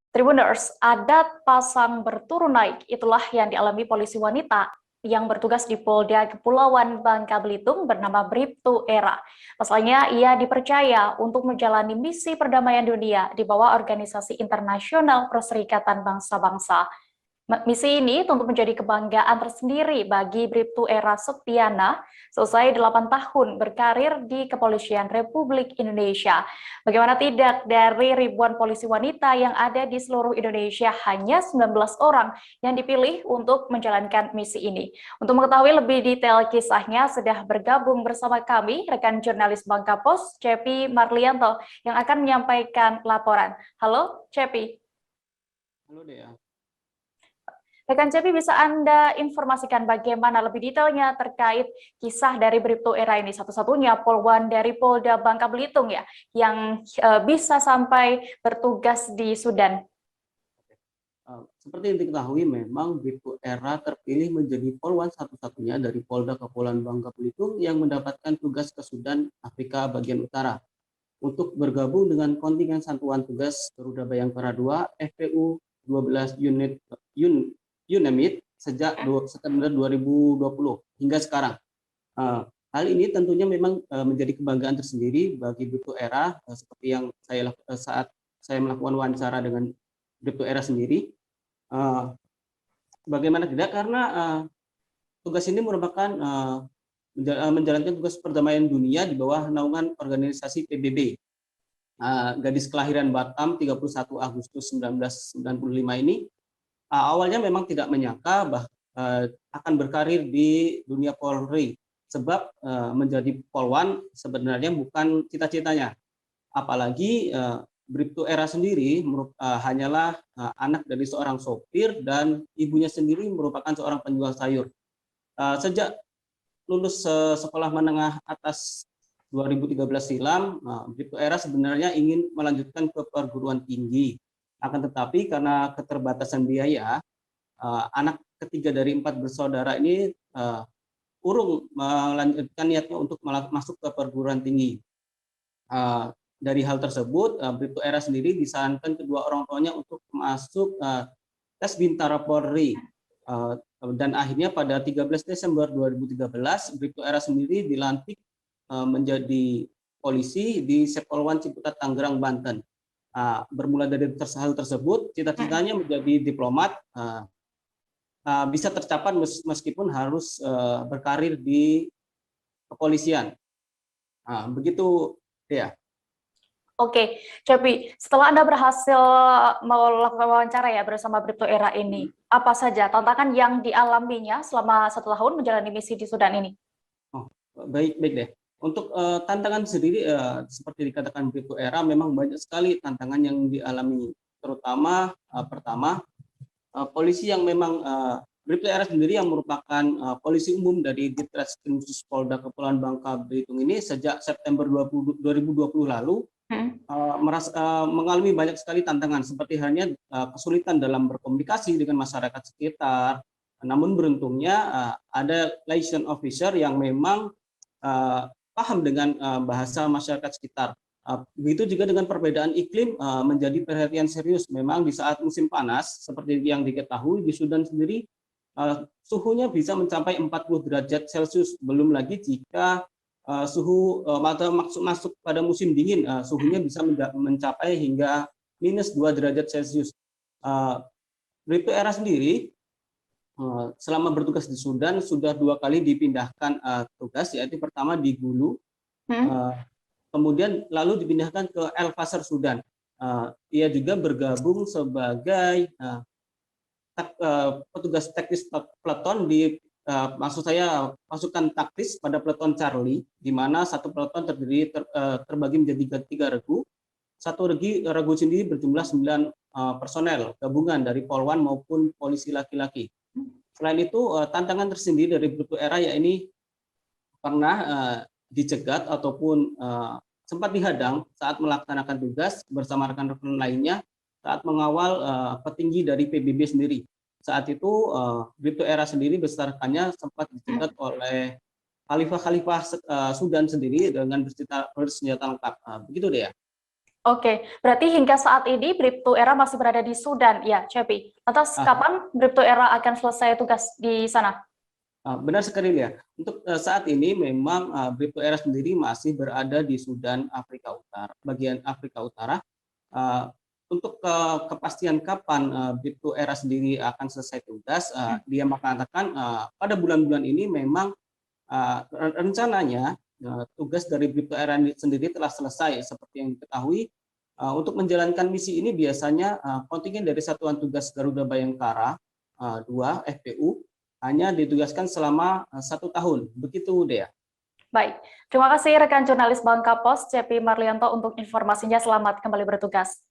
Tribuners, adat pasang berturun naik, itulah yang dialami polisi wanita yang bertugas di Polda Kepulauan Bangka Belitung bernama Bribtu Era. Pasalnya, ia dipercaya untuk menjalani misi perdamaian dunia di bawah Organisasi Internasional Perserikatan Bangsa-Bangsa. Misi ini tentu menjadi kebanggaan tersendiri bagi Bribtu Era Septiana selesai 8 tahun berkarir di Kepolisian Republik Indonesia. Bagaimana tidak, dari ribuan polisi wanita yang ada di seluruh Indonesia, hanya 19 orang yang dipilih untuk menjalankan misi ini. Untuk mengetahui lebih detail kisahnya, sudah bergabung bersama kami rekan jurnalis Bangka Post, Cepi Marlianto, yang akan menyampaikan laporan. Halo, Cepi. Halo, Dea. Rekan Cepi, bisa Anda informasikan bagaimana lebih detailnya terkait kisah dari Bribtu Era ini, satu-satunya polwan dari Polda Bangka Belitung ya, yang bisa sampai bertugas di Sudan. Seperti yang diketahui, memang Bribtu Era terpilih menjadi polwan satu-satunya dari Polda Kepulauan Bangka Belitung yang mendapatkan tugas ke Sudan, Afrika bagian utara, untuk bergabung dengan kontingen Satuan Tugas Garuda Bayangkara II FPU 12 UNAMID sejak September 2020 hingga sekarang. Hal ini tentunya memang menjadi kebanggaan tersendiri bagi Bribtu Era, seperti yang saat saya melakukan wawancara dengan Bribtu Era sendiri. Bagaimana tidak, karena tugas ini merupakan menjalankan tugas perdamaian dunia di bawah naungan organisasi PBB. Gadis kelahiran Batam 31 Agustus 1995 ini awalnya memang tidak menyangka akan berkarir di dunia Polri, sebab menjadi polwan sebenarnya bukan cita-citanya. Apalagi Bribtu Era sendiri hanyalah anak dari seorang sopir dan ibunya sendiri merupakan seorang penjual sayur. Sejak lulus sekolah menengah atas 2013 silam, Bribtu Era sebenarnya ingin melanjutkan ke perguruan tinggi. Akan tetapi karena keterbatasan biaya, anak ketiga dari 4 bersaudara ini urung melanjutkan niatnya untuk masuk ke perguruan tinggi. Dari hal tersebut, Bribtu Era sendiri disarankan kedua orang tuanya untuk masuk tes Bintara Polri. Dan akhirnya pada 13 Desember 2013, Bribtu Era sendiri dilantik menjadi polisi di Sepolwan Ciputat, Tangerang, Banten. Bermula dari hal tersebut, cita-citanya menjadi diplomat bisa tercapai meskipun harus berkarir di kepolisian. Begitu ya. Oke, Cepi, setelah Anda berhasil melakukan wawancara ya bersama Bribtu Era ini, apa saja tantangan yang dialaminya selama 1 tahun menjalani misi di Sudan ini? Baik deh. Untuk tantangan sendiri, seperti dikatakan Bribtu Era, memang banyak sekali tantangan yang dialami. Terutama pertama, polisi yang memang Bribtu Era sendiri yang merupakan polisi umum dari Ditreskrim Khusus Polda Kepulauan Bangka Belitung ini sejak September 2020 lalu mengalami banyak sekali tantangan, seperti halnya kesulitan dalam berkomunikasi dengan masyarakat sekitar. Namun beruntungnya ada liaison officer yang memang paham dengan bahasa masyarakat sekitar. Begitu juga dengan perbedaan iklim menjadi perhatian serius. Memang di saat musim panas, seperti yang diketahui di Sudan sendiri, suhunya bisa mencapai 40 derajat Celcius. Belum lagi jika suhu masuk pada musim dingin, suhunya bisa mencapai hingga minus 2 derajat Celcius. Bribtu Era sendiri selama bertugas di Sudan sudah 2 kali dipindahkan tugas, yaitu pertama di Gulu, kemudian lalu dipindahkan ke El Fasher, Sudan. Ia juga bergabung sebagai petugas teknis peleton di pasukan taktis pada peleton Charlie, di mana satu peleton terbagi menjadi 3 regu. Satu regu sendiri berjumlah 9 personel gabungan dari polwan maupun polisi laki-laki. Selain itu, tantangan tersendiri dari Bribtu Era yakni pernah dicegat ataupun sempat dihadang saat melaksanakan tugas bersama rekan-rekan lainnya saat mengawal petinggi dari PBB sendiri. Saat itu Bribtu Era sendiri beserta rekannya sempat dicegat oleh Khalifah Sudan sendiri dengan bersenjata lengkap. Begitu deh ya. Oke, berarti hingga saat ini Bribtu Era masih berada di Sudan, ya, Cepi. Lantas kapan Bribtu Era akan selesai tugas di sana? Benar sekali ya. Untuk saat ini memang Bribtu Era sendiri masih berada di Sudan, Afrika Utara, bagian Afrika Utara. Untuk kepastian kapan Bribtu Era sendiri akan selesai tugas, dia mengatakan pada bulan-bulan ini memang rencananya tugas dari Bribtu Era sendiri telah selesai. Seperti yang diketahui, untuk menjalankan misi ini biasanya kontingen dari Satuan Tugas Garuda Bayangkara 2 FPU hanya ditugaskan selama 1 tahun. Begitu, Dea. Baik, terima kasih rekan jurnalis Bangka Pos, Cepi Marlianto untuk informasinya. Selamat kembali bertugas.